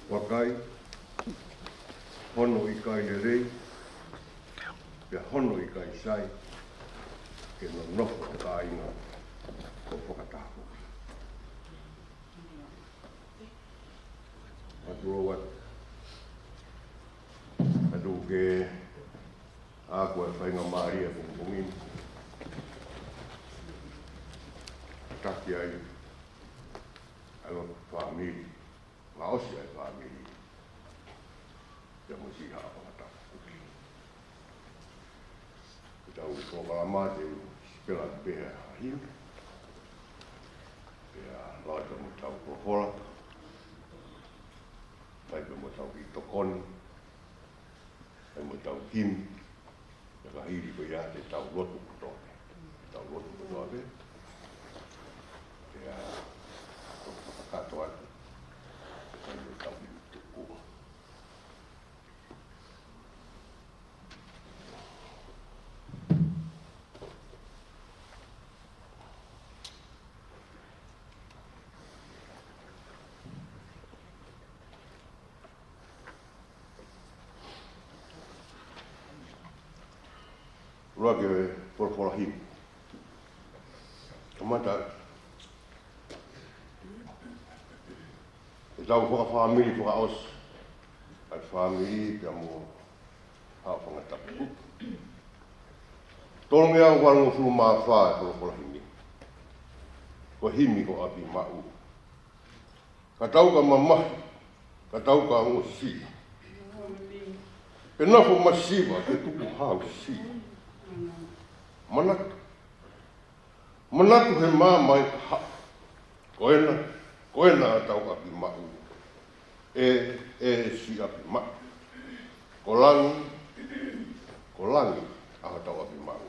wakai, hono i kai le rei, pia hono i kai sai, ke no nofo o ka inga o whakatahu. Maturo wat, adu ke ako e whainga Maria Pongipongi. Taki ai, alo Famili, Fakaosi ai Famili. Ia musi haa whakatahu Kuki. Tau whakalama te spela pēhea hahiu. Pēhea laita mo tau prohola. Taipe mo tau ki tokoni. Tai mo tau kimi. Ja ka hiri ko ia te tau lotu kutone. Tau lotu kutone. Pēhea katoa. Tai mo tau ki tuku. Rua ke porfola hiu. Kamata. E tau Fakafamili Fakaosi. Ai Famili pia mo hao whangatapu. Tolonge au warango sulu maa whaa e porfola himi. Ko himi ko api mau. Ka tau ka mamahi. Ka tau ka ango si. E nafo masiwa ke tuku hao si. Manatu he mama i ka haa. Koena a tau api mau. E si api mau. Kolangi a tau api mau.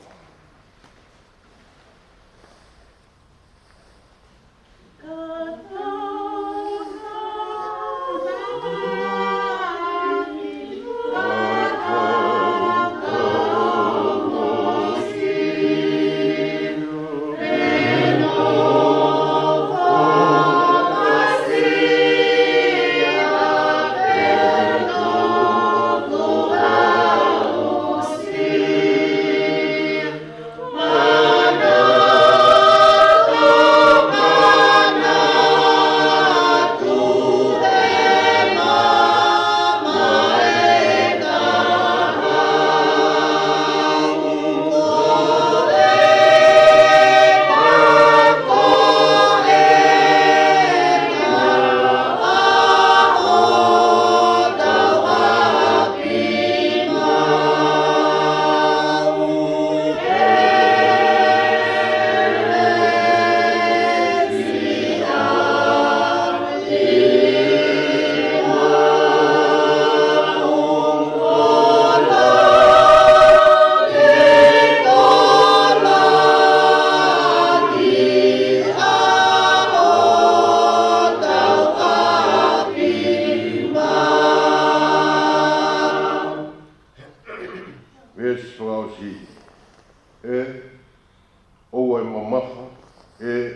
Oe mamaha,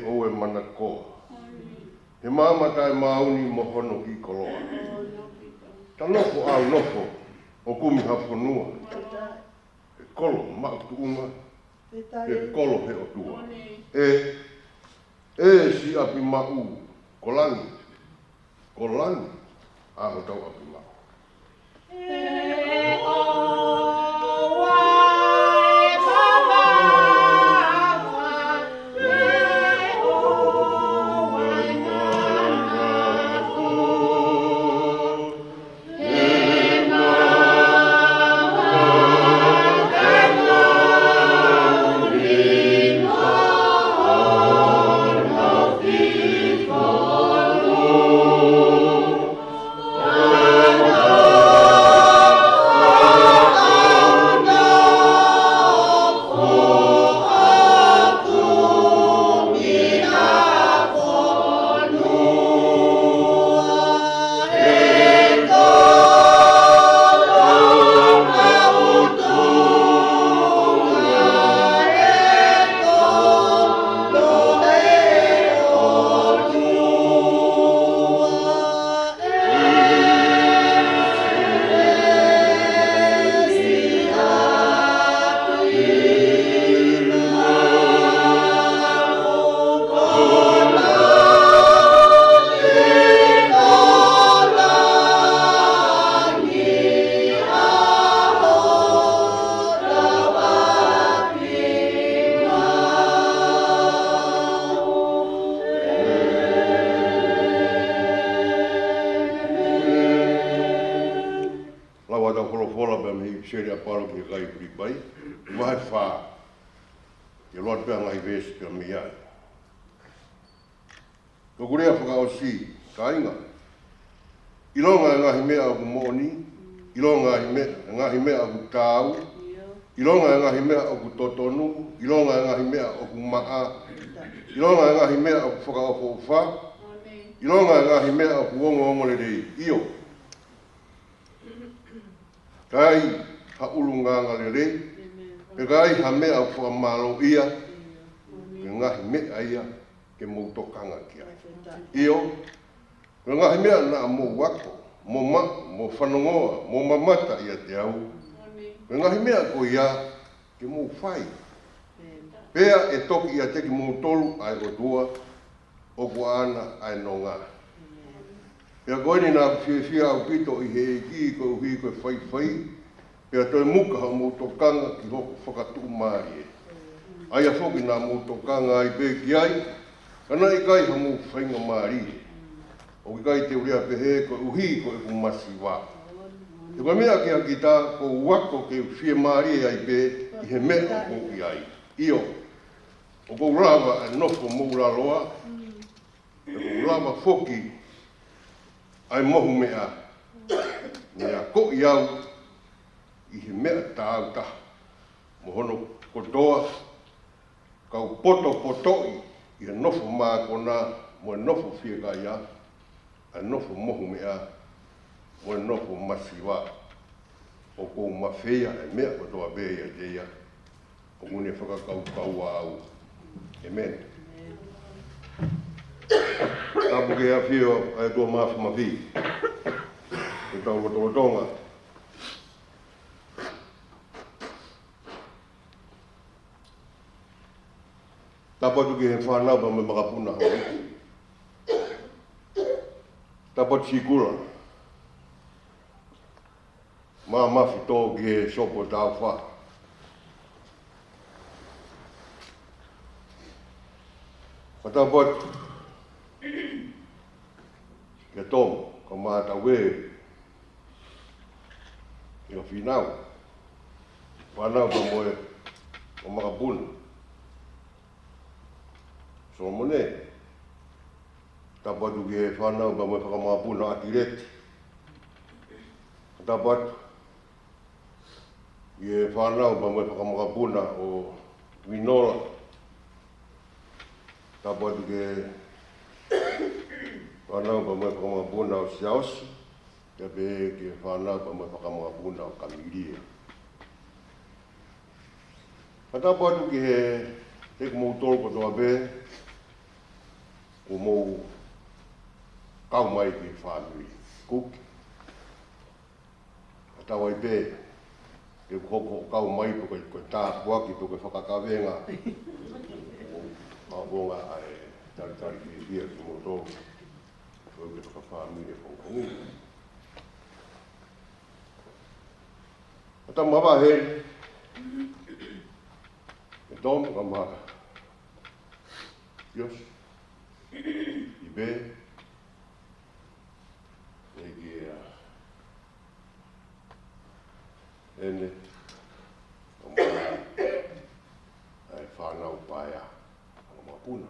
oe manakoa. He mamata e mauni mo hono ki koloa. Ta nofo au nofo, o kumi haponua. E kolo mautuunga, e kolo he o tua. Si api mau, kolangi, aho tau api mau. hola ba me seri a palo ki kai pri pai. Vai fa. Ke loa pea ngai vesi pea mi ai. Ko kurea Fakaosi, ka inga. I longa ngahi mea aku moni, i longa ngahi mea aku tau, i longa ngahi mea aku totonu, i longa ngahi mea aku maa, i longa ngahi mea aku whakaofo uwha, i longa ngahi mea aku ongo le rei, iyo. Kai ha ulunganga le rei, pe kai ha mea aku whamalo ia, ke ngahi mea ia, ke moutokanga kia. Iyo, ko ngahi mea na mo wako, mo whanongoa, mo mamata ia te au. Ko ngahi mea ko ia, ke mo whai. Pea e toki ia teki mo tolu ai o tua, o ko ana ai no ngā. Pea koe ni nā whiawhia au pito i he ki ko uhi ko whai, pea toi muka ha mo tokanga ki hoko whakatu maari e. Ai a whoki nā mo tokanga ai Pekia ai, kana i kai ha mo whainga maari e. O ki kai te urea pehe ko uhi ko e kumasi wā. Te koe mea ki haki tā ko wako ke whia maari e ai pe i he mea o ko i ai. Iyo, o ko urawa e nofo moura loa, e ko urawa whoki ai mohu mea. Mea ko i au i he mea tāu taha. Mohono kotoa, kau potoi i he nofo maa kona, mo e nofo whia kai a. A nofo mohu mea, mo e nofo masiwa. O kou mawhea e mea ko toa bea teia. O mune whakakau au. Amen. Tapu ke a whio ai tua mafu mawhi. E tau rotonga. Tapu ke he whanau pa me makapuna hau. Tapat sikula. Mafi tō ki he sopo tau wha. Tapat ke tōm, ka māta we i o whinau. Whanau ka moe o makapuna. So mone. Tapat ke whanau ba moe whakamapuna ati reti. Tapat ke whanau ba moe whakamapuna o Winola. Tapat ke whanau ba moe whakamapuna o Siausi. Tape ke whanau ba moe whakamapuna o Famili. Tapat ke he kumutolo ko toa be o mou kau mai ki Famili, Kuki. Atawa i pē, ke koko kau mai po koe tāpuaki po koe whakakawenga. Mawonga ai tari ki hia ki moto. Koe ke Fakafamili Pongipongi. Ata mawa he, e tōm ka maha. Yos, i pē, ene o mai ai whanau paia o mapuna.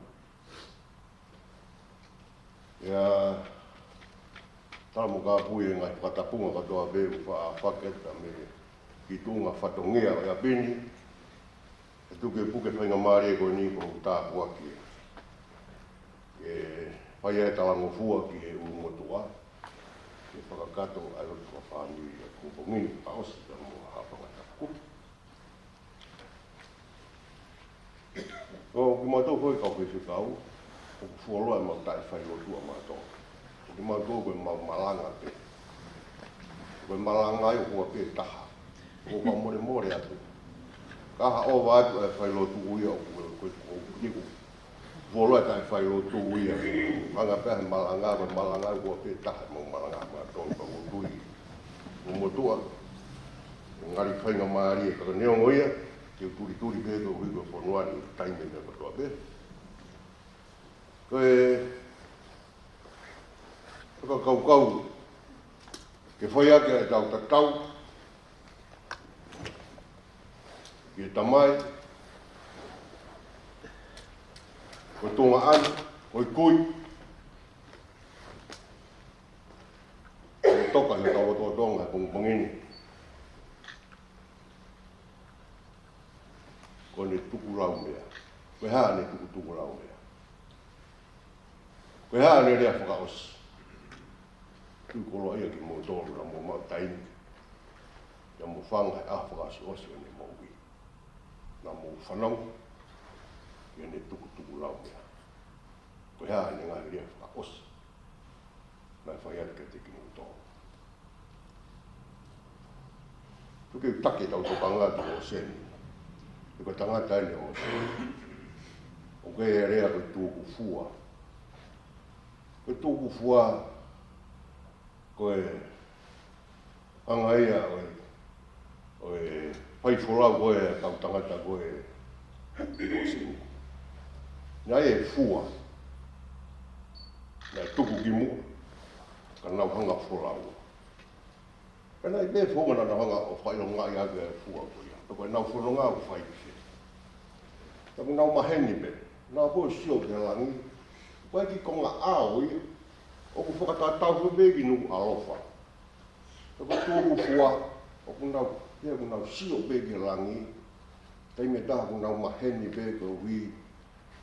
Ia tamo ka pui e ngai whatapunga katoa beu whaaketa me ki tunga whatongia o ia bini. E tuke puke whainga maare koe ni ko tāpuaki. E whai e talango fua ki e umotua. E whakakato ai o tua Famili e Pongipongi, Fakaosi ka mo hapanga Kuki. O ki mātou hoi kau koe whikau, o ku fuoloa e mau tai whai o tua mātou. O ki mātou koe mau malanga te. Koe malanga ai o kua pe taha. O kua more atu. Kaha o wātu e whai lo tuuia o koe kiku. Fuoloa e tai whai lo tuuia. Manga pēhe malanga koe malanga ai o kua pe taha mau malanga mātou pa o tui. O motua. Ngari whainga maari e kaka neongo ia. Ke turi pēko hui koe whanuani taime me katoa pē. Koe kaka kau ke whai ake e tau tatau. Ia tamai, o tonga ana, o i kui, o toka ia tau o tonga, Pongipongi. Ko ne tuku lau mea, koe haa ne tuku lau mea. Koe haa ne rea Fakaosi. Tui kolo ia ki mo tolu na mo mau taini. Ya mo whanga e Fakaosi osi o ne mo ui. Na mo whanau, ia ne tuku lau mea. Koe haa ne ngā rea Fakaosi. Nai whai arika te ki mo tolu. Tuke u take tau to pangatu o seni. Ko tangata ni o seni. O ke e rea koe tūku fua. Koe tūku fua, koe anga ia oe pai wholau koe kau tangata koe o seni. Nā e fua, nā tuku ki mua, ka nau hanga wholau. Pena i me whonga na hanga o whailo ngā i ake e fua koe. Koe nau whono ngā o whai ki. Tamu nau maheni me, nā koe sio ke langi, koe ki konga ao ia, o ku whakatatau koe begi nuku alofa. Koe tūku fua, o ku nau sio begi langi, tei me taha ku nau maheni be koe hui,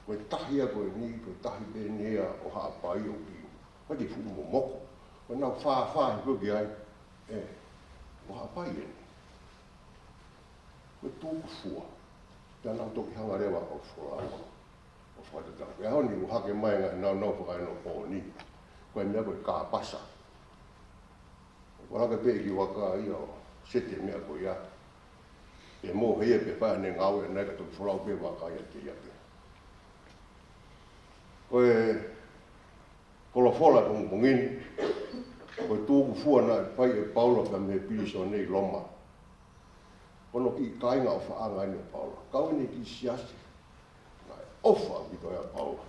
koe tahia koe ni, koe tahi be nea o haa pai o ki. Koe ki fuku mo moko, koe nau whaa koe ki ai, o haa pai e ni. Koe tūku fua. Ia nau toki hanga rewa o wholaua, o whakatatau. Ia honi u hake mai ngai nau whakai no po ni. Koe mea koe kā pasa. Koe hake pe ki waka ia o sete mea koe ia. E mō heia pe whaia ne ngau e nei ka toki wholau pe waka ia te ia pe. Koe kolofola Pongipongi. Koe tūku fua na pai e Paula ka me piso nei loma. Kono ki kainga o whaanga ino Paula. Kau ni ki siasi. Nai ofa ki toia Paula.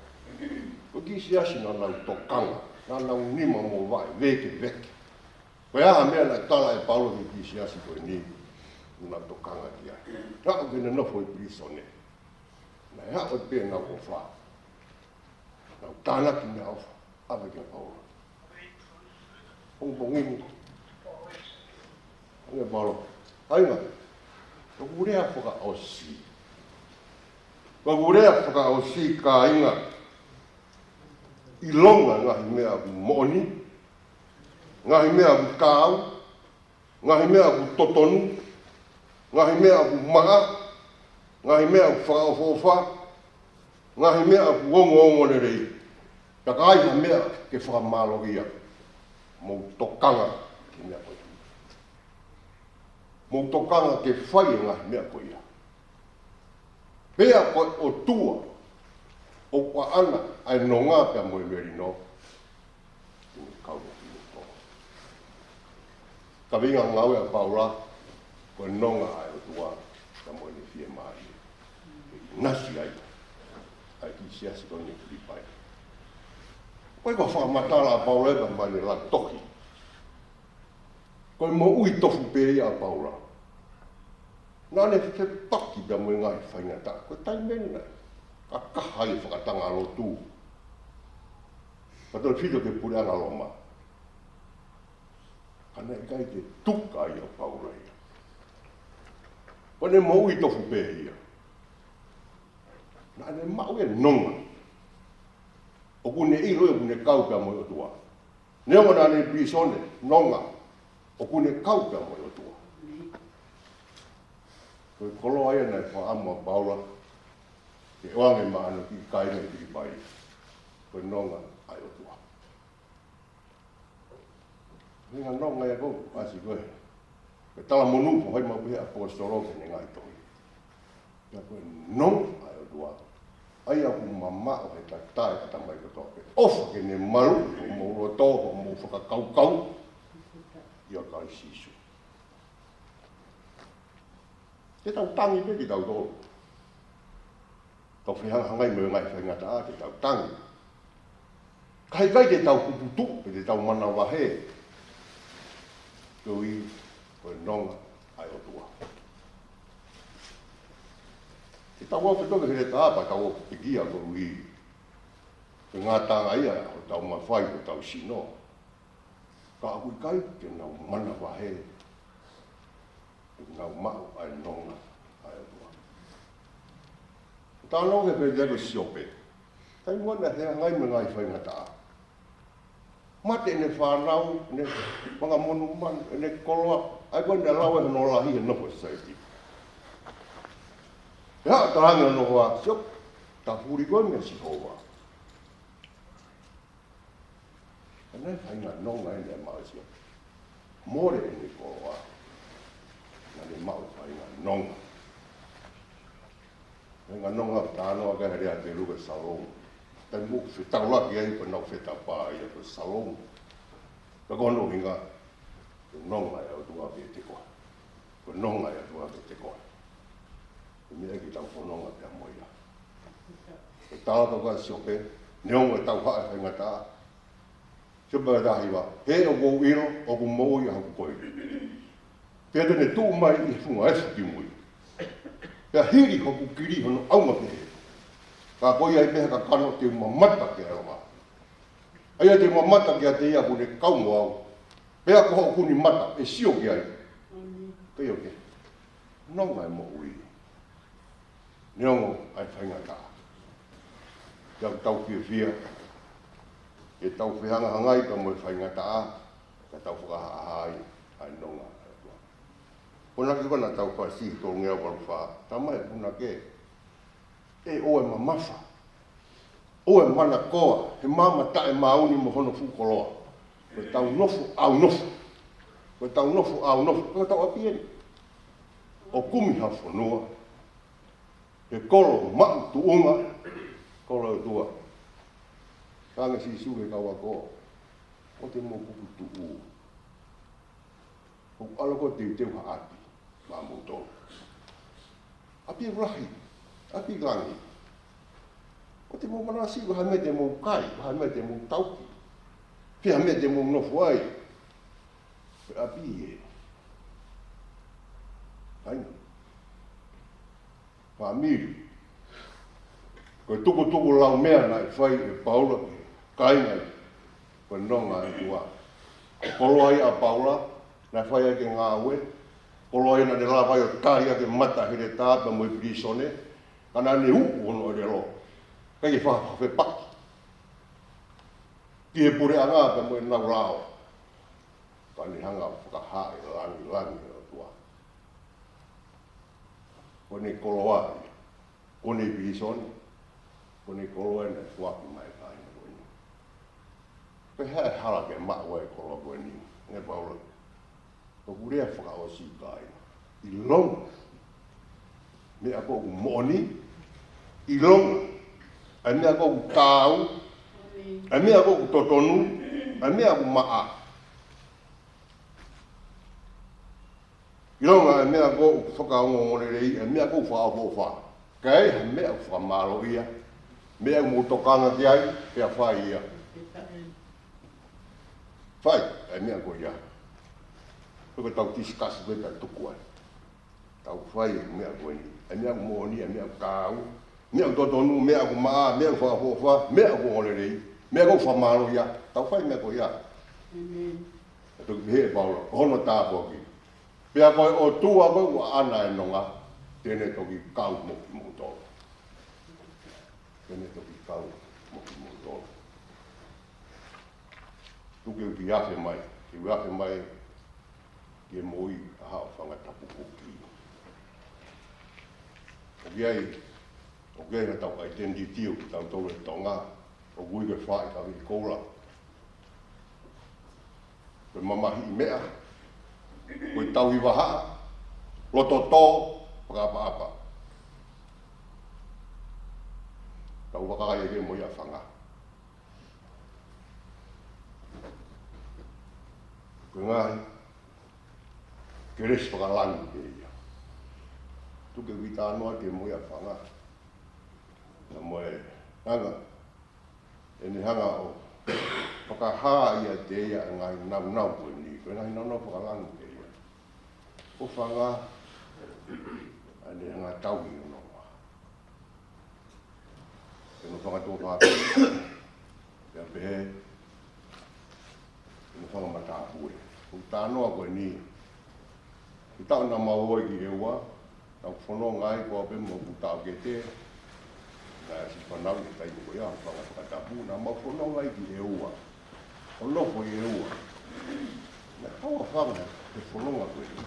Ko ki siasi na nau tokanga. Na nau nima mo vai, veke. Koe aha mea na tala e Paula ki siasi koe ni. Nau tokanga ki ai. Nau kene nofo i piso ne. Nai hao e pē nau o wha. Nau tāna ki mea ofa. Awe kia Paula. Pongipongi. Nge Paula. Hainga. Ko kurea Fakaosi. Ko kurea Fakaosi ka inga i longa ngahi mea ku moni, ngahi mea ku kāu, ngahi mea ku totonu, ngahi mea ku maa, ngahi mea ku whakaofofa, ngahi mea ku ongo nerei. Ka kaiha mea ke whakamalogia mou tokanga ki mea koe. Mou tokanga ke whai ngahi mea koe ia. Pea koe o tua, o kwa ana ai no ngā pia moe meri no. Tini kaua ki o toa. Ka winga ngau ea Paula, koe nonga ai o tua, ka moe ni fie maari. Nasi ai, ai ki siasi koe ni kulipai. Koe koe whakamatala a Paula eba mai ni la toki. Koe mo ui tofu pe ia a Paula. Nā ne te paki da moe ngai whaingata, koe tai meni nai. Ka kahai whakatanga alo tū. Ka tō whito ke pure anga loma. Ka nei kai te tuka ia Paula ia. Koe ne mo ui tofu pe ia. Nā ne mau e nonga. O kune ilo e kune kau pia moe o tua. Neonga nā ne pisone, nonga. O kune kau pia moe o tua. Koe kolo aia nei whaamua Paula. Ke oange maano ki kainga ki pai. Koe nonga ai o tua. Ninga nonga ia kou, asi koe. Koe tala monu po hoi mabuhe apostoloke ni ngai toi. Ia koe nonga ai o tua. Ai aku mama o he tai kata mai ko toke. Ofa ke ne maru, o mo roto, o mo whakakau. Ia kai sisu. Te tau tangi pe ki tau tō. Tau whihangai me ngai whaingata a te tau tangi. Kai te tau kuputu, pe te tau mana wahe. Koe i, koe nonga ai o tua. E tau o toke here tāpa tau o Pekia ko ui. Ke ngā tanga ia o tau mawhai o tau sino. Ka akui kai ke nau mana wahe. Ke nau mau ai nonga ai atua. Tā nonga pe lego siope. Tai mwana hea ngai me ngai whai ngata. Mate ne whanau, ne mga monu man, ne koloa. Ai koe ne lawe no lahi e nopo saiti. Ya, tahanga no hoa, siop, ta puri koe mea si hoa. Anai whainga nonga e ne maa siop. More e ne koloa. Na ne mau whainga nonga. Whainga nonga tānoa kai rea te ruga salong. Tai muk se taulaki ai pa nau wheta pā ia pa salong. Ta kono hinga, nonga e au tua pe te koa. Ko nonga e au tua pe te koa. Ko mea ki tau whanonga pia moia. E tāla tau ka siope, neonga tau hae whainga tā. Siope e tahi wa, he o kou ino, o kou mou i haku koe. Pea tene tū mai i whunga e whuki mui. Pea hiri hoku kiri hono aunga pehe. Ka koe ai peha ka kano te mamata ke aroha. Aia te mamata ke a te ia kune kaungo au. Pea ko hau kuni mata, e sio ki ai. Kei o ke. Nonga e mo ui. Neongo ai whainga tā. Iau tau whia. E tau whihanga hangai ka mo e whainga tā. Ka tau whakahahai. Ai nonga. Puna ki kona tau whasi tō ngea waruwha. Tamai puna ke. E oe mamasa. Oe mana koa. He mama tae mauni mo hono whukoloa. Koe tau nofu au nofu. Koe tau nofu au nofu. Koe tau apieni. O kumi ha whanua. He kolo mau tu unga. Kolo e tua. Kanga si suhe kawa koa. O te mo kuku tu u. O aloko te teu ha api. Mamu tō. Api rahi. Api langi. O te mo manasi, waha me te mo kai, waha me te mo tauki. Pia me te mo nofu ai. Pe api e. Haina. Famili. Koe tuku lau mea nai whai e paula, kaingai. Koe nonga e tua. Kolo ai a paula, nai whai ai ke ngā ue. Kolo ai na ne la whai o tai a ke mata here tāpa mo i prisone. Kana ne upu ono e lo. Kai e whawhe paki. Ki e pure anga pe mo e nau rao. Ka ni hanga whakahae langi o tua. Ko ne kolo ai. Ko ne prisone. Ko ne kolo ai na tuapi mai kai na koe ni. Pe hae hala ke maa e kolo koe ni. Nge paula. Ko kurea Fakaosi kai. I longa. Me a koku moni. I longa. Ai mea koku tāu. Ai mea koku totonu. Ai mea koku maa. I longa ai mea koku whakaongongongerei. Ai mea koku whaofofa. Kai ai mea koku whamaro ia. Mea koku tokanga te ai. Pea whai ia. Whai, ai mea koku ia. Koe tau tiskasu koe tai tuku ai. Tau whai mea koe ni. Ai mea koku moni, ai mea koku tāu. Mea ko totonu, mea ko maa, mea ko whafofa, mea ko orerei, mea ko whamaro ia, tau whai mea ko ia. E tuki he paula, hono tāpua ki. Pea koe o tua koe ua ana e nonga, tēne toki kau moki mūtoro. Tēne toki kau moki mūtoro. Tuki uki awhe mai, ki awhe mai, ki e moi a hao whangatapu kuki. Oki ai, o kei na tau kai tendi tio ki tau tau e tonga, o gui ke whae ka wiki koura. Koe mamahi i mea, koe tau i waha, loto tō, whakapa-apa. Tau wakakai e ke moi a whanga. Koe ngahi, ke resi whakalangi ke ia. Tuke wita anoa ke moi a whanga. Na moe hanga, e ni hanga o whakahaa ia te ia ngai nau koe ni, koe ngai nau whakalangi te ia. O whanga, a ni hanga tauhi o noa. no whakatō whā. Ia pehe, no whakamata hue. Ko tānoa koe ni. Ki tau na maua ki ewa, tau whanonga ai kua pe mo ku tau ke te. Nā si whanau ki tai ko ia, whakatapu, nā mau whanonga ai ki ewa. O loko i ewa. Nā kaua whanga, te whanonga koe ni.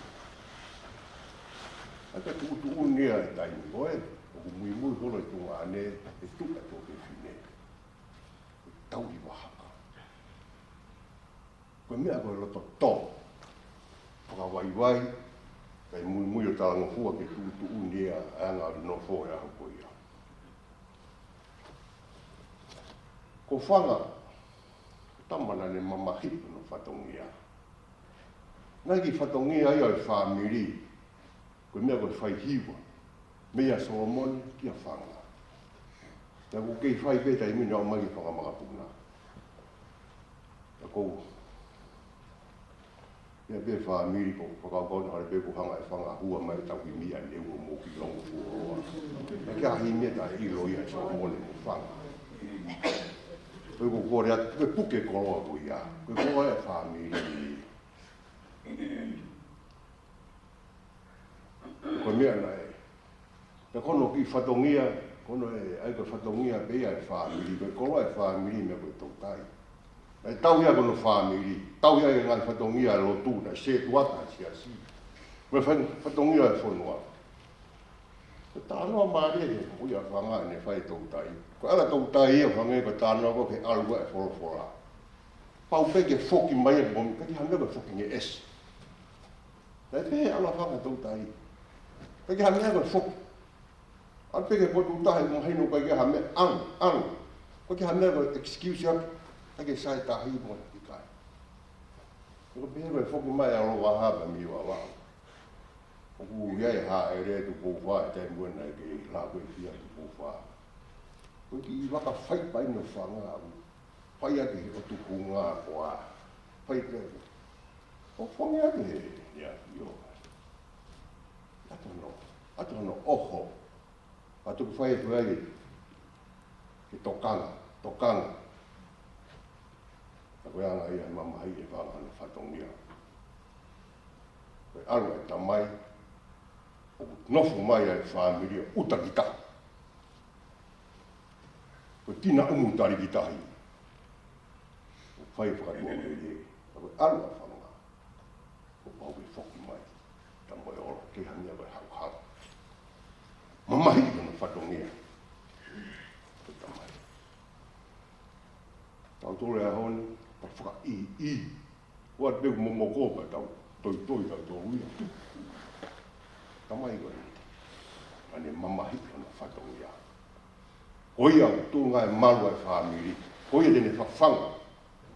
Ata tu unia e tai ni koe, o ku mui mui holo i tunga ane, e tuka tō ke whine. Tau i wahaka. Koe mea koe roto tō. Whakawaiwai, kai mui mui o tālanga hua ke tu unia e anga no fō e aho koe ia. Ko whanga, tamana ne mamahipu no whatongia. Nai ki whatongia ia e Famili, koe mea koe whai hiwa, mea Solomon kia whanga. Nā ko kei whai peta i mina o mai ki whangamanga puna. Nā kou, ia pe Famili ko whakaukona hare pe ko hanga e whanga hua mai tau ki mia i ewa mō ki longo fuoroa. Nā kia hi mea ta i lo ia Solomon e mo whanga. Koe ko kore atu, koe puke koroa ko ia, koe koroa e Famili. Koe mea na e. Te kono ki whatongia, kono e ai koe whatongia pea e Famili, koe koroa e Famili mea koe tautai. E tau ia kono Famili, tau ia e ngai whatongia e lotu, na se tuata si asi. Koe whatongia e whanua. Ko tānoa maare e, ko ia whanga ne whai tautai. Ko ala tautai e whangai ko tānoa ko ke alua e whorofora. Pau peke whoki mai e bomi, kati hamea koe whoki nge es. Nai pehe ala whanga tautai. Peke hamea koe whoki. Al peke po tutahe mo heino kai ke hamea ang. Ko ke hamea koe excuse ya, kai sai tahi mo i kai. Ko pehe koe whoki mai alo wahaba mi wa wao. Oku iai ha e rea tu pōwha e tai muena e ke la koe fia tu pōwha. Koe ki i waka whai pai no whanga au. Whai ake o tu kunga koa. Whai te. O whangi ake he. Ia, io. Ato no oho. Atu ku whai e tuai ke tokanga. Na koe anga ia mama hai e whanga no whatongia. Koe alu e tamai. O nofu mai ai Famili o uta ki tahi. Ko tina umutari ki tahi. O whai whakatua me e. Ko alu a whanga. Ko pau e whoki mai. Ta moe oro ke hamia koe hau. Mamahi ki kono whatongia. Ko tamai. Tau tore a honi. Pa whaka i. Wat beku momoko pa tau. Toi tau uia. Tamai koe, ane mamahi kono whatongia. Koia tūnga e malu e Famili, koia tene whawhanga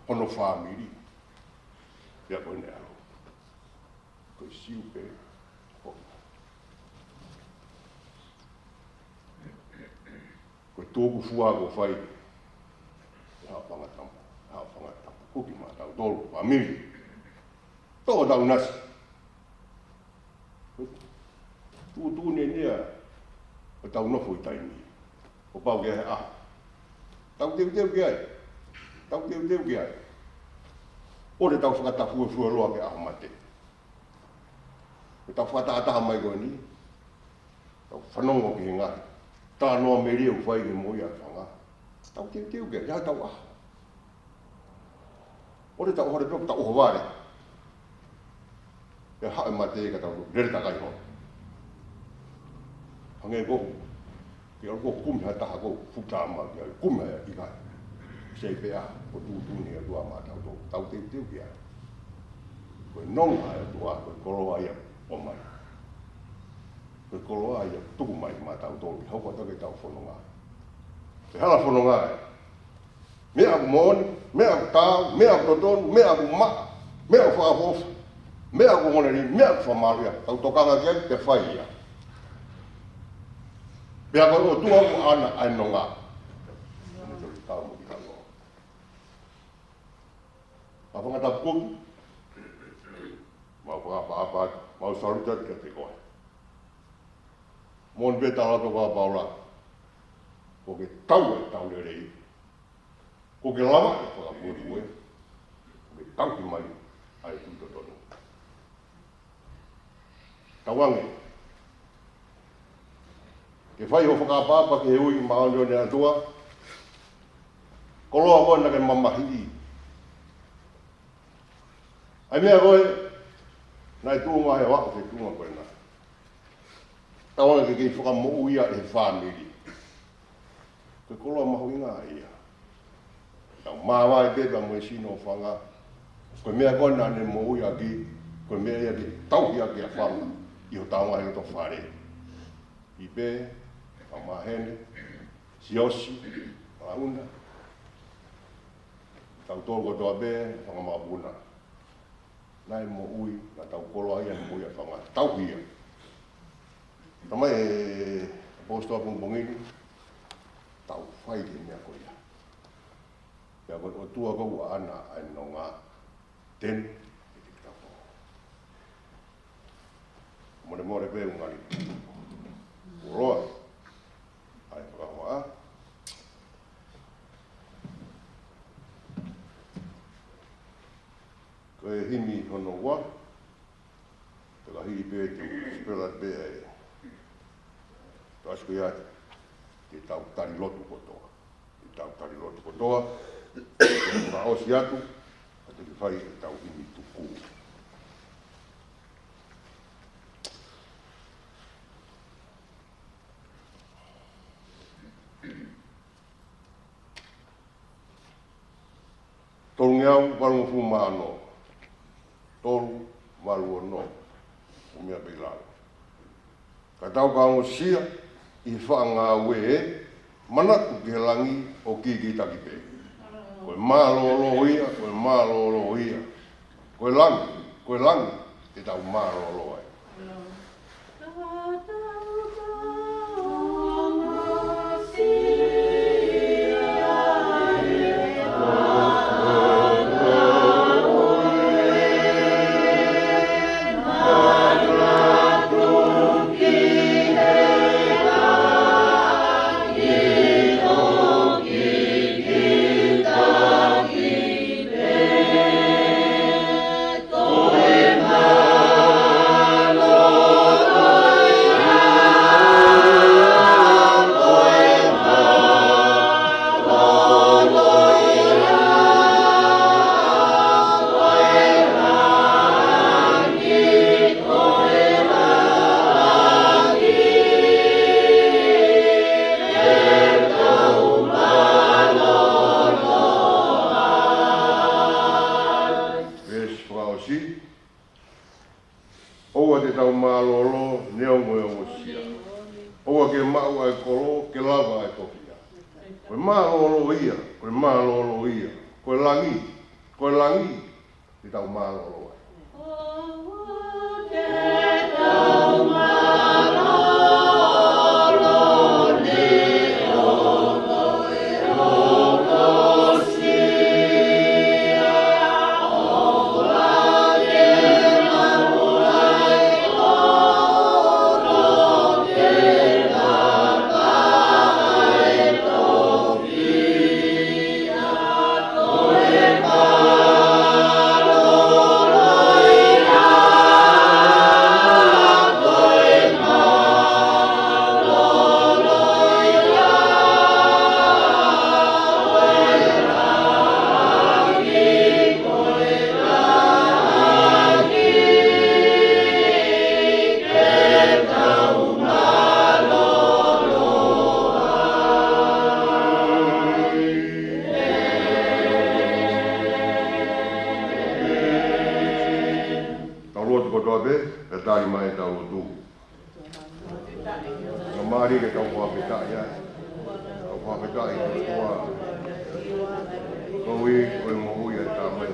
kono Famili. Ia koe ne alo. Koe siu pe, koe tōku fua ko whai. Hao whangatamu, Kuki ma tau tolu, Famili. Tō tau nasi. Tu ne nea, o tau nofo i taimi. O pau ke ah. Tau teu ke ai. O re tau whakatafu e loa ke aho mate. E tau whakataha mai koe ni. Tau whanongo ki he ngahi. Tānoa me rea whai ke moi a whanga. Tau teu ke ai, ia tau ah. O re tau hore pēku tau oho wāre. E hae mate e ka tau rere takai hon. Hange kohu, ki alko kumha taha kohu, futama ki ai, kumha ia ki kai. Sei pea, ko tūtūni a tua mā tau teu ki ai. Koe nonga e tua, koe koroa ia o mai. Koe koroa ia tuku mai mā tau tōki, hauka take tau whanonga. Te hala whanonga e. Mea ku mōni, mea ku tāu, mea ku totonu, mea ku maa, mea ku whaahofu, mea ku honeri, mea ku whamaruia, tau tokanga ki ai, te whai ia. Pea koe o tua mo ana ai no ngā. Ane tori tau mo ki tango. A whangata Kuki. Mau whakapa, mau saruta ki te koe. Mon pe tāla to wā paura. ko ke tau e tau le rei. Ko ke lava e whakapurue, ko ke tau ki mai ai tūtotono. Tawange, ke whai ho whakapapa ke hui maonio ne atua, koloa koe na ke mamahi i. Ai mea koe, nai tūnga he wako ke tūnga koe nā. Tawange ke kei whakamo'u ia e Famili. Koe koloa mahu inga ia. Tau māwa e pepa mo e sino whanga. Koe mea koe nā ne mo'u ia ki, koe mea ia ke tau ia ke a whanga. I ho taonga e to whare. I pe, a mahene, siosi, mauna. Tau tōko toa be, whanga mabuna. Nai mo ui, na tau koloa ia mo ia whanga. Tau ia. Tamai e postoa Pongipongi, tau whai ke mea koe ia. Pea koe o tua kou ana ai no ngā ten e te kitako. More pe ungari. Uroa, ai whakahoa. Koe himi hono wa, te ka hiri pe te spela pe e. Tasko ia te tau tari lotu kotoa. Te tau tari lotu kotoa, te Fakaosi atu, a te ki whai e tau himi tuku. Tolu ngeau, walu fu maano. Tolu, walu o no. O mea peilalo. Ka tau ka ango sia, I whaanga ue, manatu ki he langi o ki taki pe. Koe mālolo ia, koe mālolo ia. Koe langi, te tau mālolo ai. Oua te tau mālolo, neongo e o sia. Oua ke mau ai kolo, ke lava ai tokia. Koe mālolo ia, koe mālolo ia. Koe langi, te tau mālolo ai. Oua te tau mālolo, neongo e o sia. Oua te mau ai kolo, ke lava ai tokia. Koe Tari mai tau tu. Nga mari ke tau whapeta ia. Tau whapeta i te toa. Koui, koe mohui e tā mai.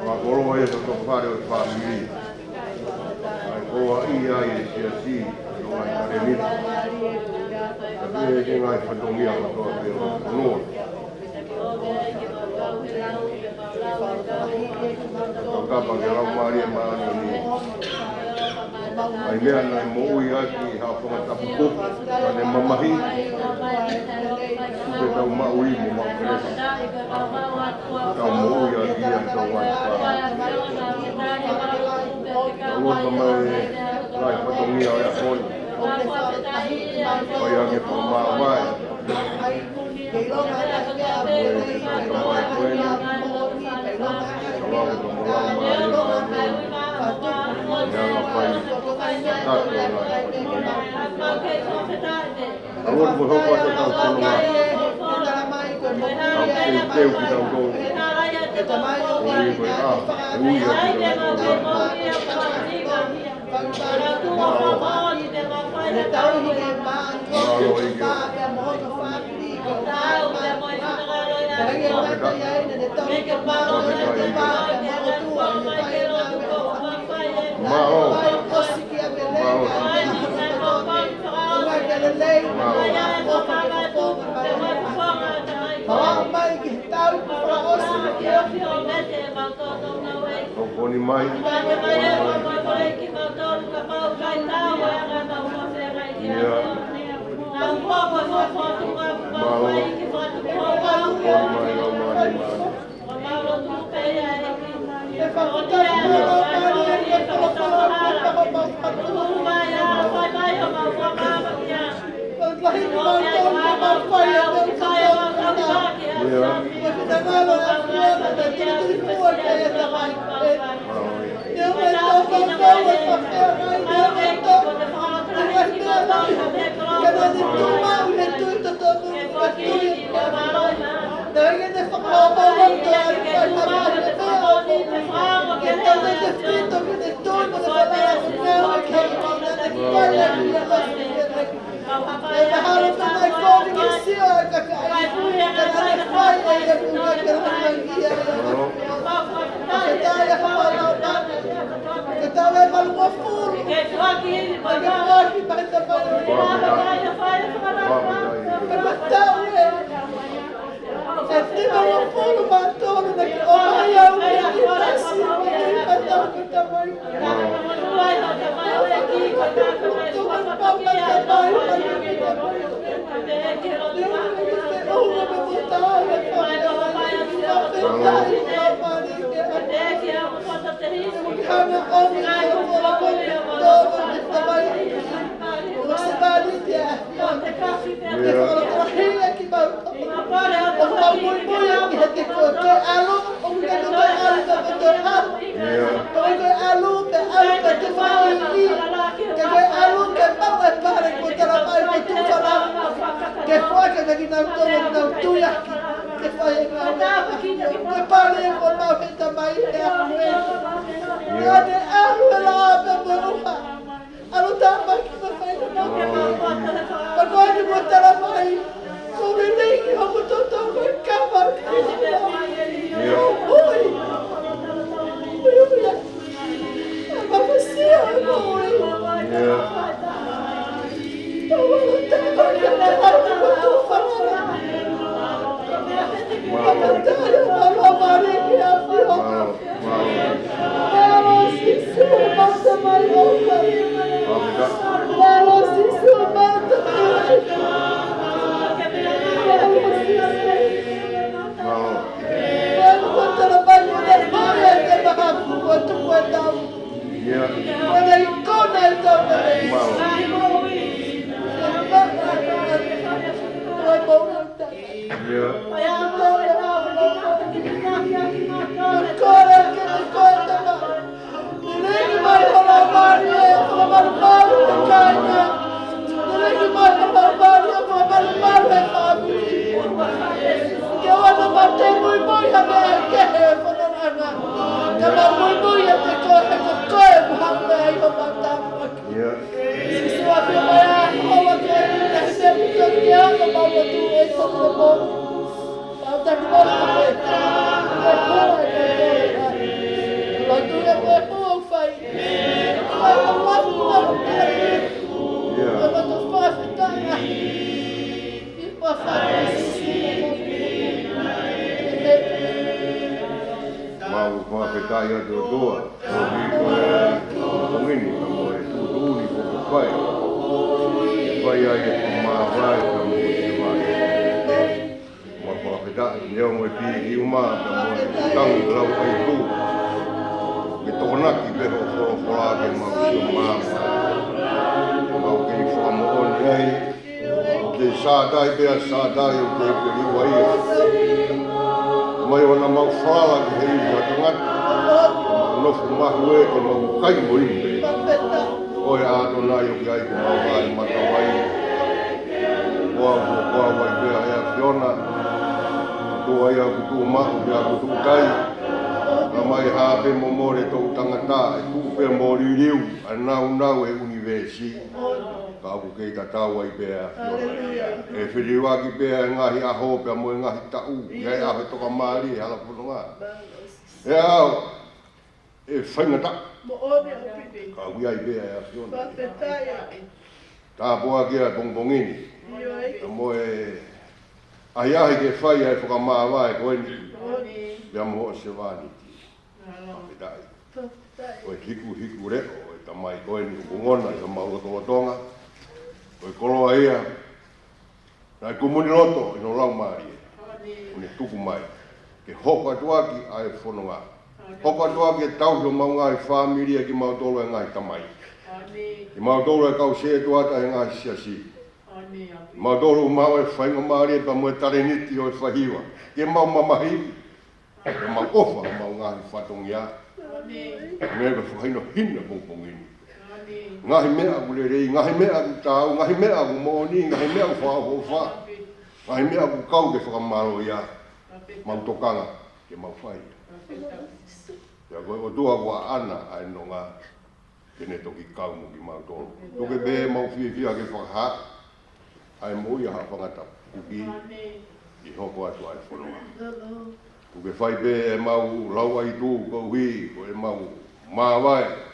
Wa koro e to whare o Famili. Ai koa ia i e sia si. Nonga i kare mita. Ka te e ke ngai whatongia o toa pe o noa. Tau kapa ke lau mari e maani ni. Ai mea na mo ui aki hapa matapu kuki. Kane mamahi. Kupe tau maui mo makaresi. Tau mo ui aki an tau waipa. Alua tamai lai patongia o ya koni. Pai ake pa maa mai. Tamai koeni. Talau tamulau mai. Yang pai tato lai patongia. Alua mo hopa to tau kononga. Tau teu ki tau kou. Ui koe a. Ui aki tau kou. Poni mai. Mau petai atu doa, o ni ko ngini mo e tu fai. Fai ai e kumawai ka mo te vai. Ma kua peta leo mo pi i uma ka mo tang lau ai tu. Me tokonaki beho whora ke mau sio mama. Mau ke i whakamooni ai. Te sādai bea sādai o te peri waia. Mai wana mau whala ki hei hatu ngati. Nofu mahu e ke mau kai mo imbe. Oe ato nai o ki ai ko mau ai matawai. Oa wai bea ea whiona. Tua ia kutu mahu bea kutu kai. Na mai hape mo more tau tangata e kupe mo ririu. A nau e universi. Ka aku kei tatau ai bea whiona. E whiriwaki bea e ngahi aho bea mo e ngahi tau. Iai aho toka maari e hala punonga. E au. E whaingata. Ka ui ai bea e whiona. Tā poa kia Pongipongi. Ta mo e ahi ahi ke whai ai whakamāwa e koeni. Bea mo o se wāni. Pidai. Oe hiku reo e tamai koeni kungona i ka maurotolotonga. Oe koloa ia. Nai kumuni loto ino lau maari e. Une tuku mai. Ke hoko atuaki ai whanonga. Hoko atuaki e tauhio maunga i Famili e ki mautolo e ngai tamai. I mautolo e kau se tuata e ngai siasi. Mautolo umau e whainga maari e pa mo e tareniti o e whahiwa. Ke mau mamahi. E mau ofa mau ngai whatongia. Mea ka whaino hina Pongipongi. Ngahi mea ku lerei, ngahi mea ku tau, ngahi mea ku moni, ngahi mea ku whaohofa. Ngahi mea ku kau ke whakamaro ia. Mau tokanga ke mau whai. Ia koe o tua kua ana ai no ngā kene toki kau mo ki mau tolo. Toke be mau whiwhia ke whakaha. Ai mo ia ha whangata Kuki i hoko atu ai whanonga. Toke whai be e mau lau ai tū ko hui ko e mau māwai.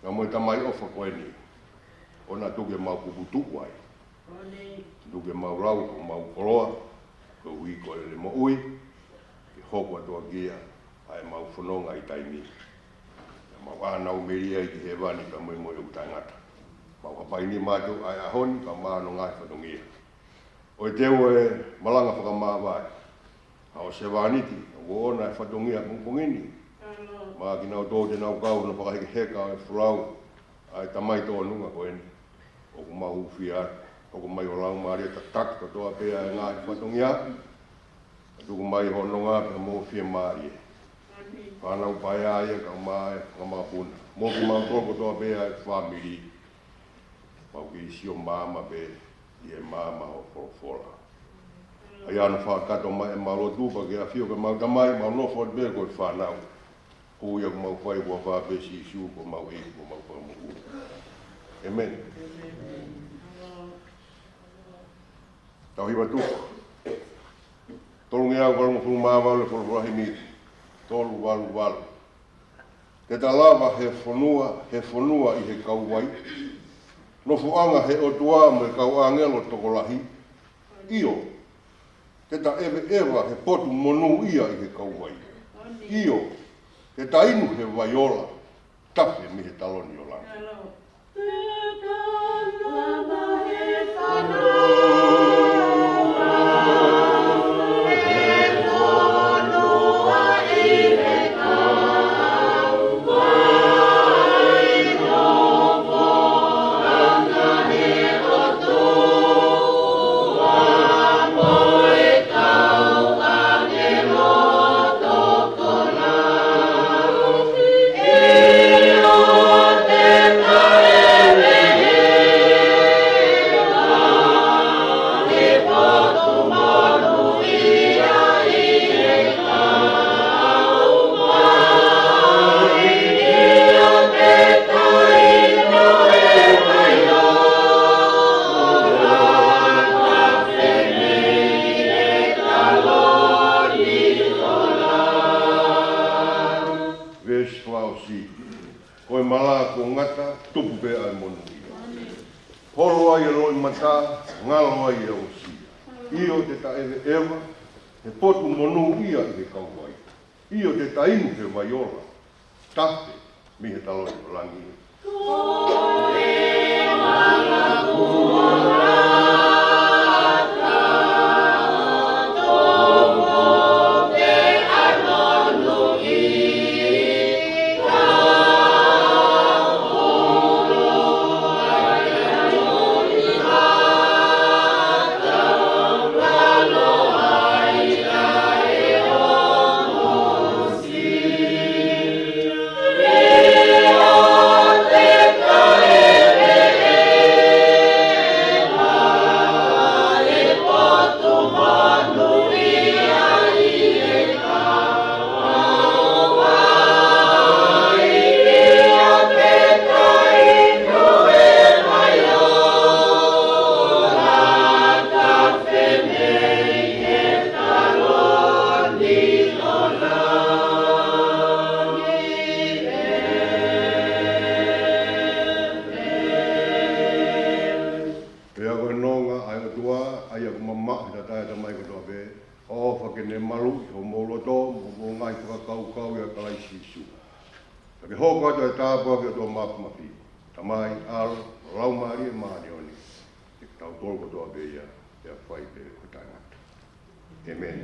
Ka mo tamai ofa koeni. Ona toke mau kuputuku ai. Toke mau lau ko mau koroa. Ko hui ko e le mo ui. Ki hoko atu a gia. Ai mau whanonga i taimi. Mau ānau meri ai ki he wani ka moi moi u tangata. Mau hapaini mātu ai ahoni ka māno ngai whanongia. O teo e malanga whakamāwai. Hao se wāniti, o ona e whatongia Pongipongi. Mā ki nau tō te nau kau na whakaheke heka o e whurau. Ai tamai tō nunga koeni. Oku mahu whia, oku mai o lau maari e tak to toa pēa e ngā i whatongia. Tuku mai hononga pe mō whia maari e. Whanau pai aia ka mai ngā mapuna. Mō ki mau tōko toa pēa e Famili. Mau ki sio māma pe i e māma o whorofora. Ai ana whakato mai e malo tupa ki a whio ka mau tamai mau nofo at bea koe whanau. Hui aku mau whai kua whapesi i siu ko mau e ko mau whamuku. Amen. Tau hiwa tupa. Tolungi au karongo whuru māwalu e whorofrahi miti. Tolu walu. Te talawa he whanua i he kauwai. Nofuanga he otua mo e kauangelo tokolahi. Io. Te ta ewa he potu monu ia i he kauwai. Io. Te ta inu he waiola. Tafe mi he taloni o langa. Fakaosi. Koe mala ko ngata, tupu pe ai monu ia. Holo ai e loi mata, ngalo ai e osi. Io te ta ewe ewa, he potu monu ia i he kauai. Io te ta inu he vaiola. Tape, mi he taloi o langi. kau ia kalai sisu. Ke hoko to tāpua ke to mapi. Tamai al lau mari mari oni. Te tau tolko to abeia ia whai pe ko tangata. Amen.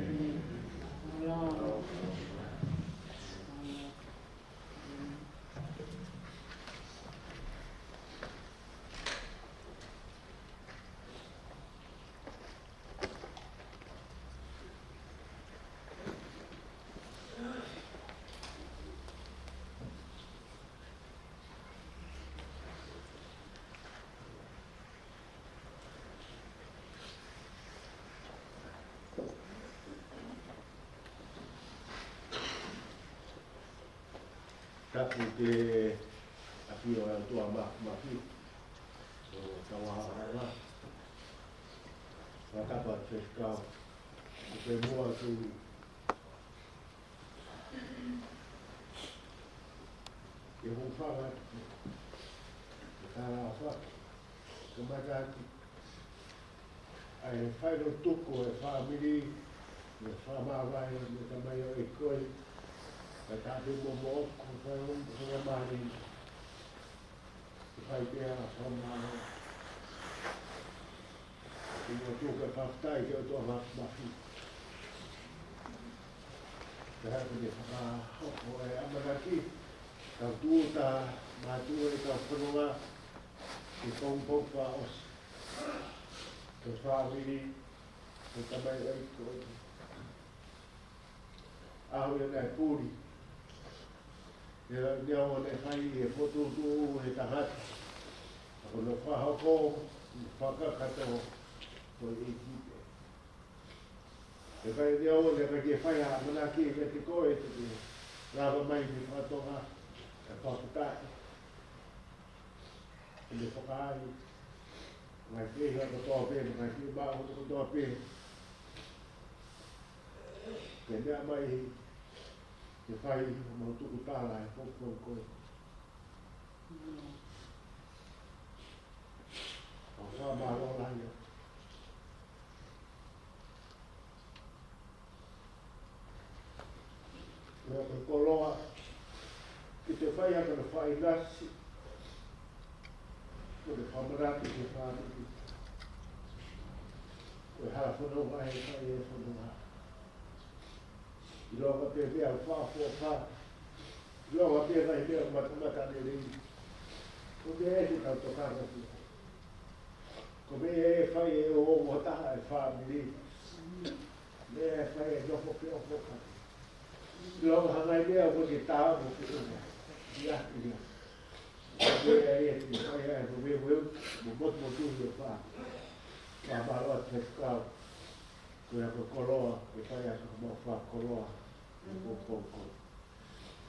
Tapu te apio e tua mapi o tawaharanga. Wakapa te kau o te mua tu e hufanga e tara wha ka mataki ai whaino tuko e Famili e whamawai me ka mai o e koi ka tāpe mo ko whai o mari e whai pēra whamawai e mo tuka whaftai ke o toa mafi te hako te whakahoko e amanaki ka tūta mātua e ka whanua e Pongipongi Fakaosi te Famili e ka mai o e koi ahu e nei pūri e lea o ne whai e whotutu e tahata. Ako no whahoko, whakakato ko e kipe. E whai lea o ne kake whai a manaki e te koe te te rāwa mai ni whatonga e whakutai. E le whakaari. Ngai pēhia ko toa pēhe, ngai pēhe māho ko toa pēhe. Ke mea mai te whai mo tuku tāla e whokon koe. O whamaro laia. Mea koe koloa ki te whai aka na whai nasi. Ko le whamaraki te whātiki. Koe hala whanonga e whai e whanonga. I loa te mea whāwhua whā. I loa te mai mea matamata ne rei. Ko me e te tau tokanga ki. Ko me e whai e o motaha e Famili. Me e whai e nofo ke o whoka. I loa hangai mea ko ke tāmo ke una. I ati ria. Ko me e te whai e no me weu. Mo motu tuhi o whā. Wha maroa te kau. Ko e ako koloa. E whai e ako mau whā koloa.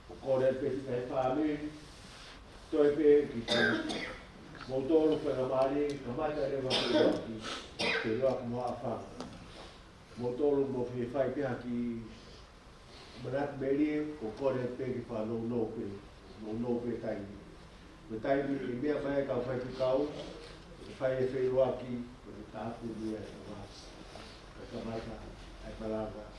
O kore peti kai Famili, toi pe ki te motoro whena mari, ka mata rewa ki waki, te roa ki moa whanga. Motoro mo whi whai pia ki manat meri, o kore pe ki wha no pe taimi. Me taimi i mea mai ka whai ki kau, whai e whi roa ki, o te tāpu mea ka mata, ai palanga.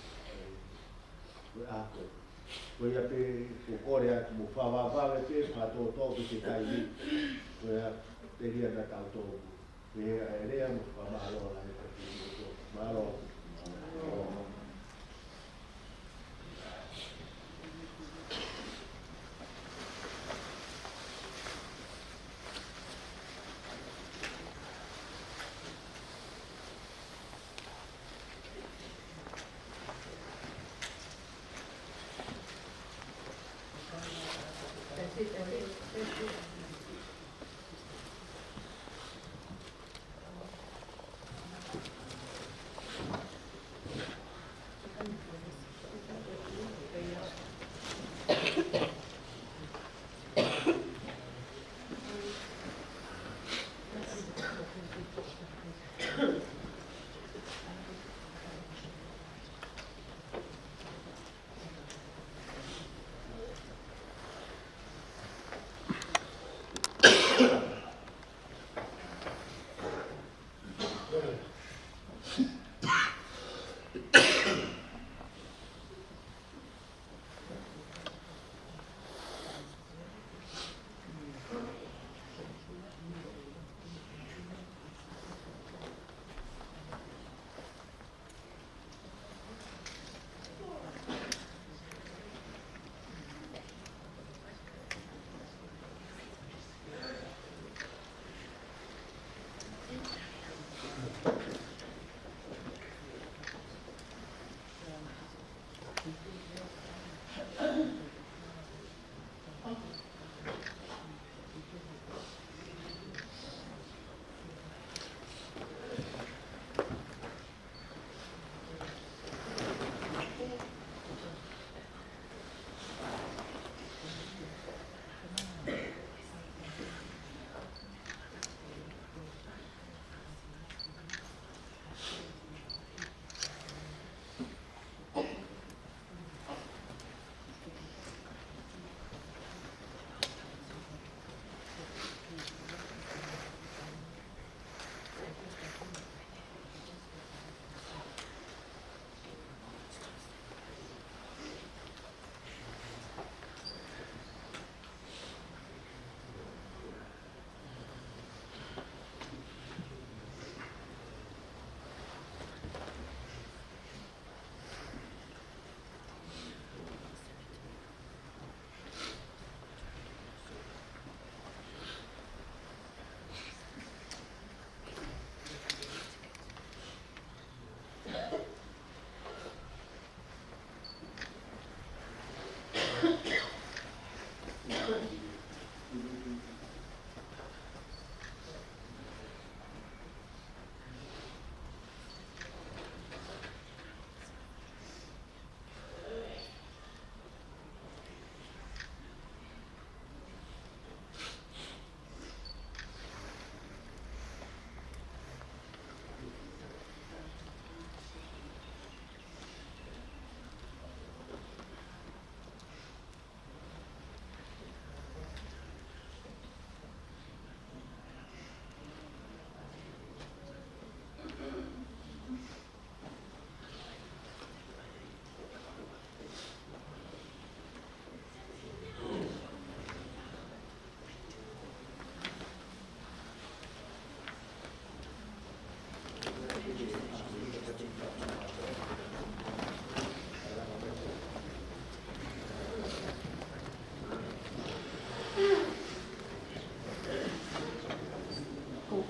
Ko ia pe ko kore atu mo whawawhawe pe, whato tōku te taimi, ko ia te ria na tau tōku. Me e rea mo whamahaloa lai ka te tōku. Mahaloa.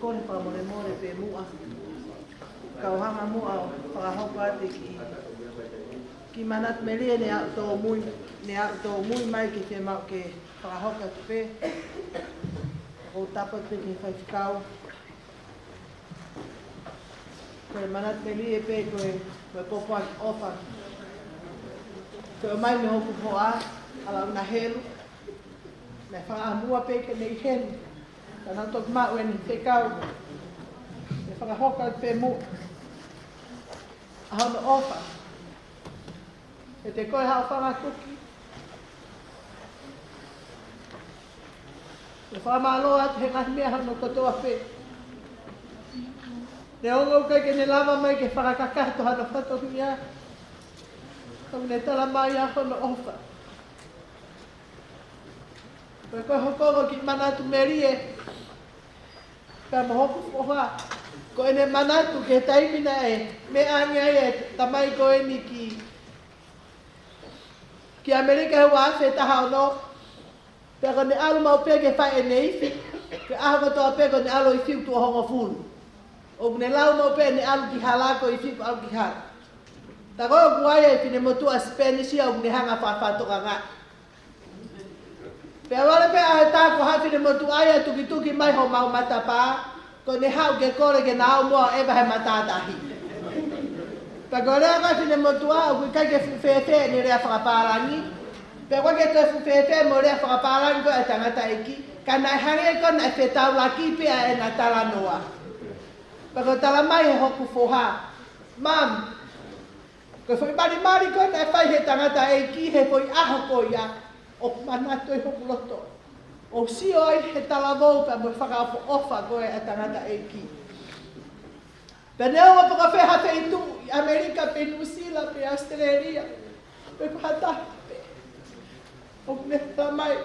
kone whamore more pe mua. Kau hanga mua o whakahoka ate ki manat melia ne au tō mui. Ne au tō mui mai ki te mau ke whakahoka te pe. O tapa te ki whaikau. Koe manat melia pe koe popo aki ofa. Koe mai me hoku hoa, ala una helu. Me whakaamua pe ke nei helu. Kana tok mau e ni te kau. Me whakahoka pe mu. Ahono ofa. E te koe hao whanga kuki. Me whakamaloa atu he ngahi mea hano kotoa pe. Ne ongo kai ke ne lava mai ke whakakakato hana whatohu ia. Kau ne tala mai a hono ofa. Koe koe hokongo ki manatu merie. Ka mohoku whoha. Koe ne manatu ke taimina e. Me angia e tamai koe ni ki Amerika he wafe taha o no. Peko ne alu mau pe ke whae ne ifi. Ke aho katoa peko ne alu i fiu tua hongo fulu. O ne lau mau pe ne alu ki halako i fiu alu ki hala. Ta koe kuaia i fine motua Spanisia o ne hanga whawhatoka ngā. Pea wale pe ahe tāko hawhine motu aia tuki mai ho mau matapā. Ko ne hau ke kore ke nao mua eba he matatahi. Pea ko rea hawhine motu a o kui kai ke fuwhewhe ni rea whakapārangi. Pea koe ke toi fuwhewhe mo rea whakapārangi koe a tangata eki. Ka nai hange ko nai whetau laki pea e na tala noa. Pea ko tala mai he hoku whoha. Mam, ko foi mari ko nai whai he tangata eki he foi aho ko ia. O manato e hoku loto. O Siulai he talavou pa mo whakaofo ofa koe a tangata e ki. Pe neo wa pakawheha pe itu i Amerika, pe New Zealand, pe Australia. Pe kuhata pe. O ne tamai.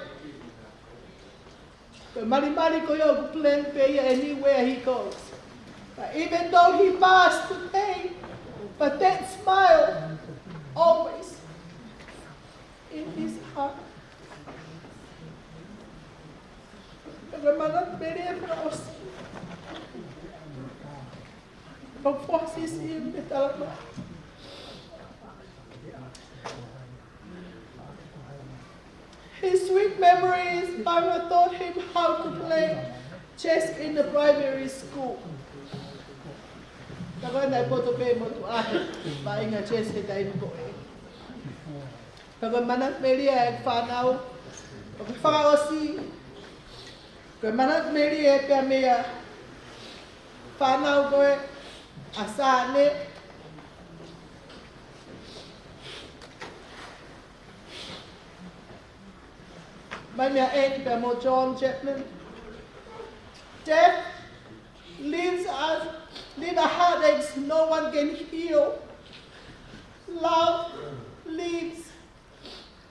Pe mari ko yo ku plan pe ia anywhere he goes. But even though he passed today, but that smile always in his heart. Manat melia Fakaosi. Fakaosi si metalama. His sweet memories, Mama taught him how to play chess in the primary school. Taka nai poto pe mo tu ahe, ba inga chess he tainu ko e. Taka manat melia e whanau, Fakaosi. Koe manat meri e pia mea whanau koe a sāne. Mai mea e pia mo John Chapman. Death leaves a heartaches no one can heal. Love leaves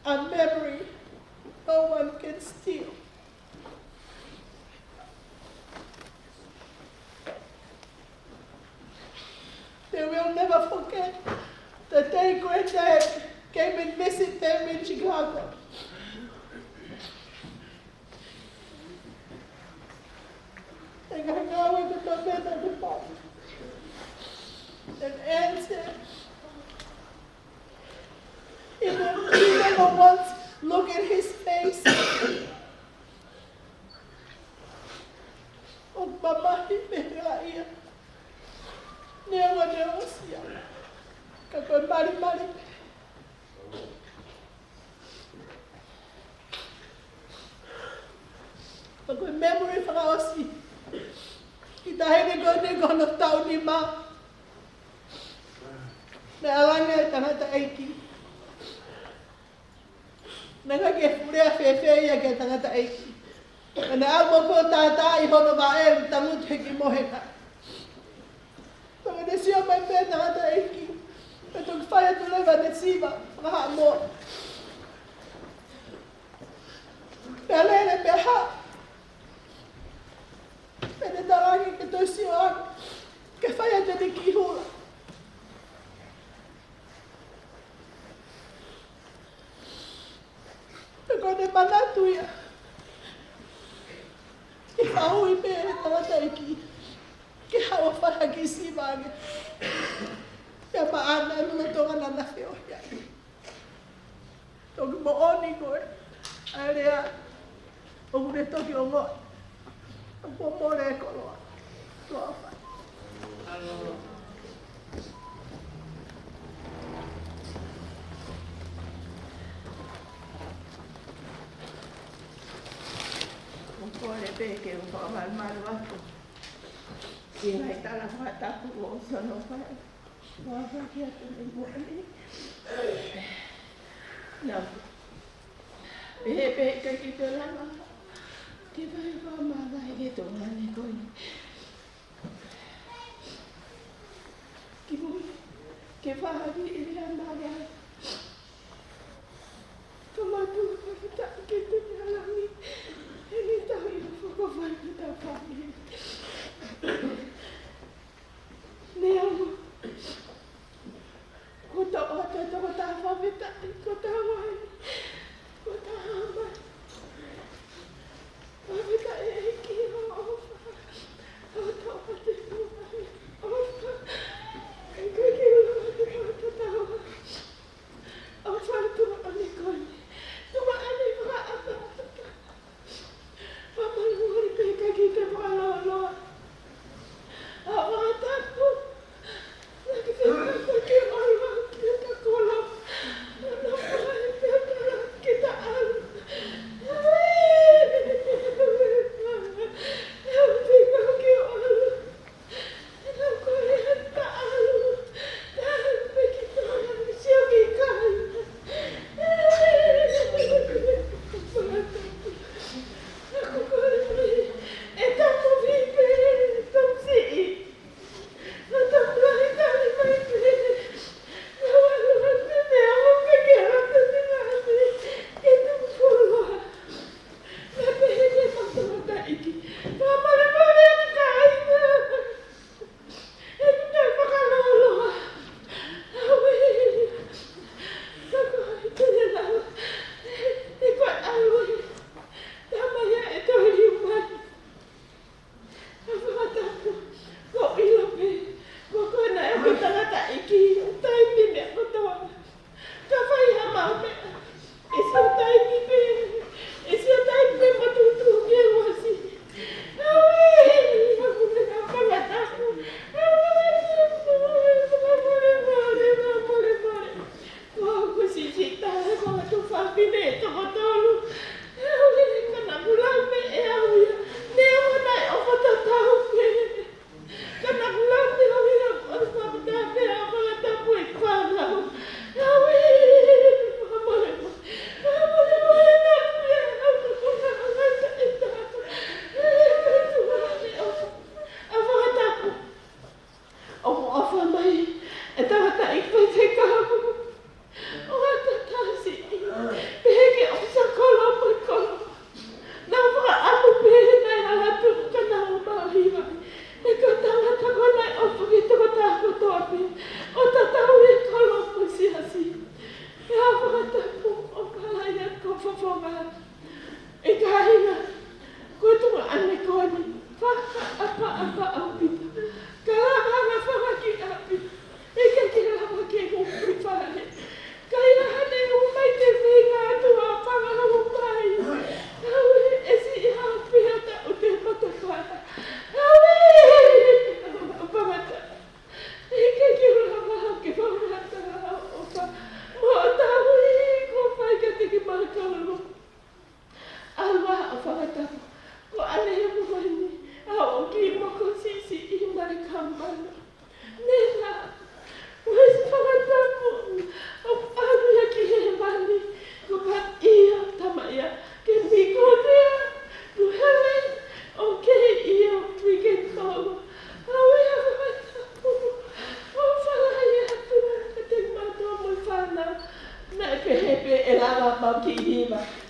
a memory no one can steal. They will never forget the day Granddad came and visited them in Chicago. And I know with the man at the bottom. And Ann said, he never once looked at his face. Oh, Mama, he made me like Never sia. Kako mari. Kako memory Fakaosi. Kita hene kono tau ni ma. Na alanga tangata aiki. Nanga ke furea fefe ia ke tangata aiki. Na almo ko tata I hono ba e tangut heki moheka. Pag nasya may pena nga taiki. Itong fire to live at siba. Mga mo. Pelele peha. Pwede darangin ito siya. Kafaya na di kihula. Ikaw na manatuya. Ikaw ay pera nga taiki. ke hawa whara ki si mange. Pea maana e mga tonga na nafe o hea. Toki mo oni koe. Aerea, o kune toki o ngoi. O po more e koloa. Toa whai. Kore peke o whakamaru atu. Ki ngai tala whatapu o sono whai. Waka ki atu ni moani. Nau. E peke ki te lama. Ki vai whamara e to ngane koe. Ki mui. Ke whahari i rea mara. Kamatu whakita ki te ngalangi. Ele está indo para o Fakafamili da família. Nemo. Kota ota kota famita, kota wai. Kota hamba. Famita e ki ofa. Kota ota wai. Ofa. Que ota tawa. Ofa tu ani koi. Tu ani va apa. Pamaluri peka kita palolo. Awataku. Lagi kita orang kita kolom. Kita al.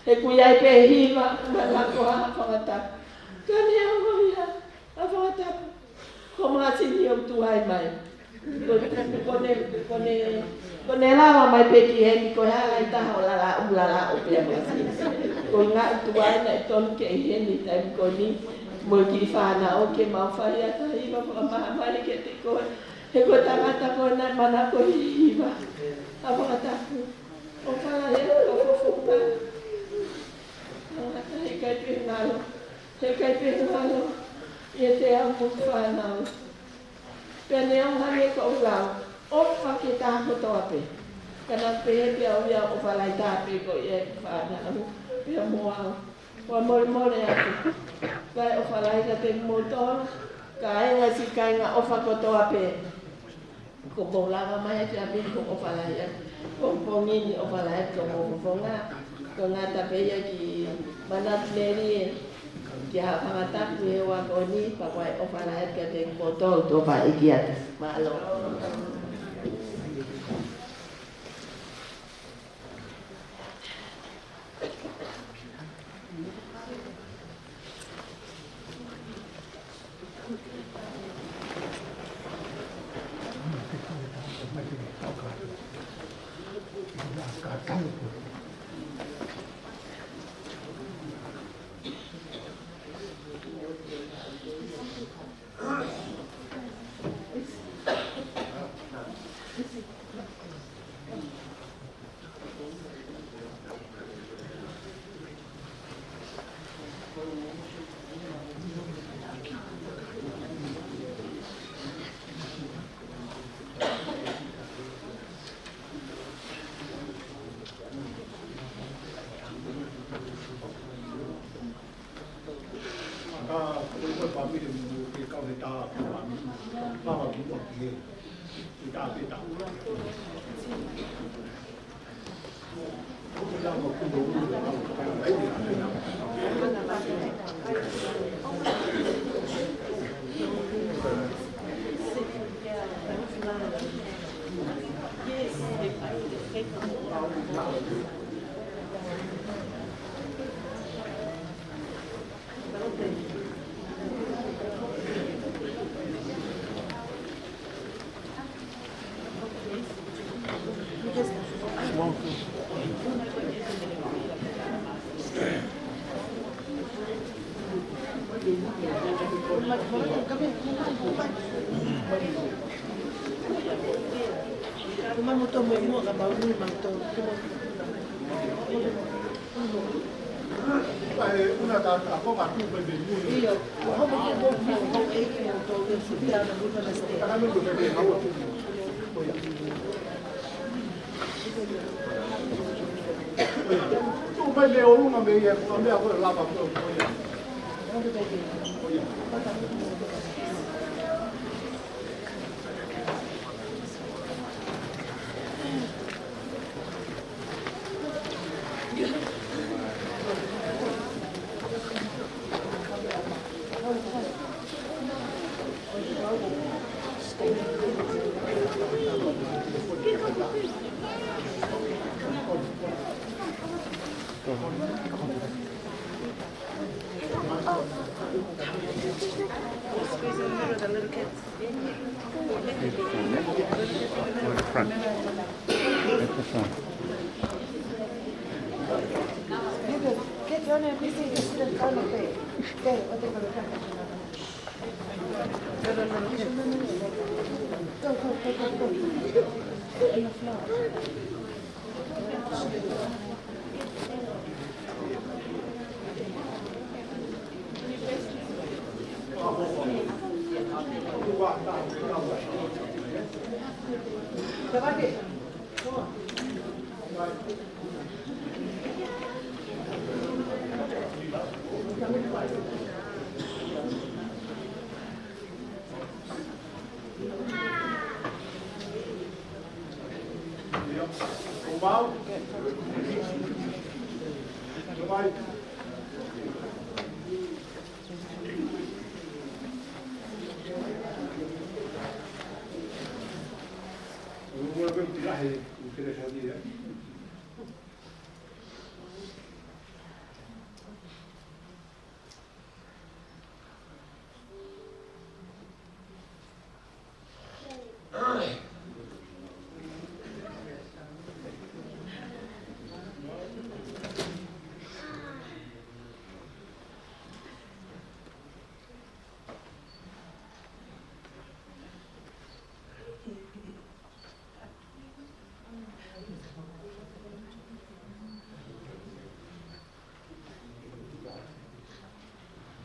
He kuia e pe hiva, la koha whakatapu. Kane au ia, a whakatapu. Ko mga sini au tuai mai. Kone lawa mai peki heni, ko hea i taha o lala ulala o pia mga sini. Ko ngā tuai na e tonu ke heni, taim ko ni, mo ki whana o ke mau whai ata iwa whakamahamari ke te koe. He koe tangata koe nai mana koe iwa. A whakataku. O whana hea ka whawhunga. Tangata he kai pe ngalo. He kai pe ngalo. Ia te au mo whanau. Pene au hange ka o lau. O whake tāko toa pe. Kana pe pe au ia o whalai tāpe ko ia whanau. Pea mo au. Wa mole mole atu. Kai o whalai ka te motor. Ka enga si kai ngā o whakotoa pe. Ko bolaga mai te api ko o whalai atu. Ko pongini o whalai atu ko mōwhonga. Ko ngā tapeia ki manat meri ki ha whangataku e wa koni. Pakwai o whalai atu ka te motor to pa iki atu. Malo.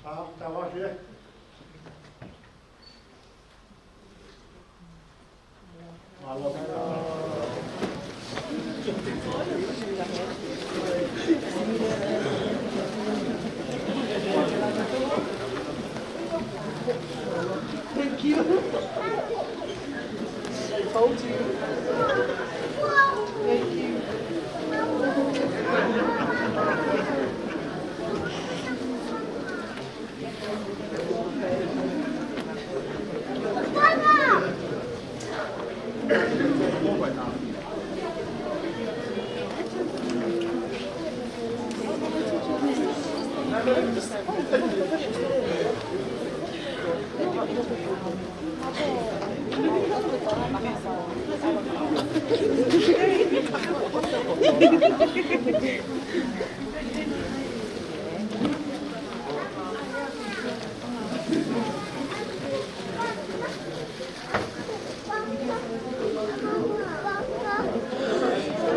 Tavasi. Thank you. I told you. Thank you.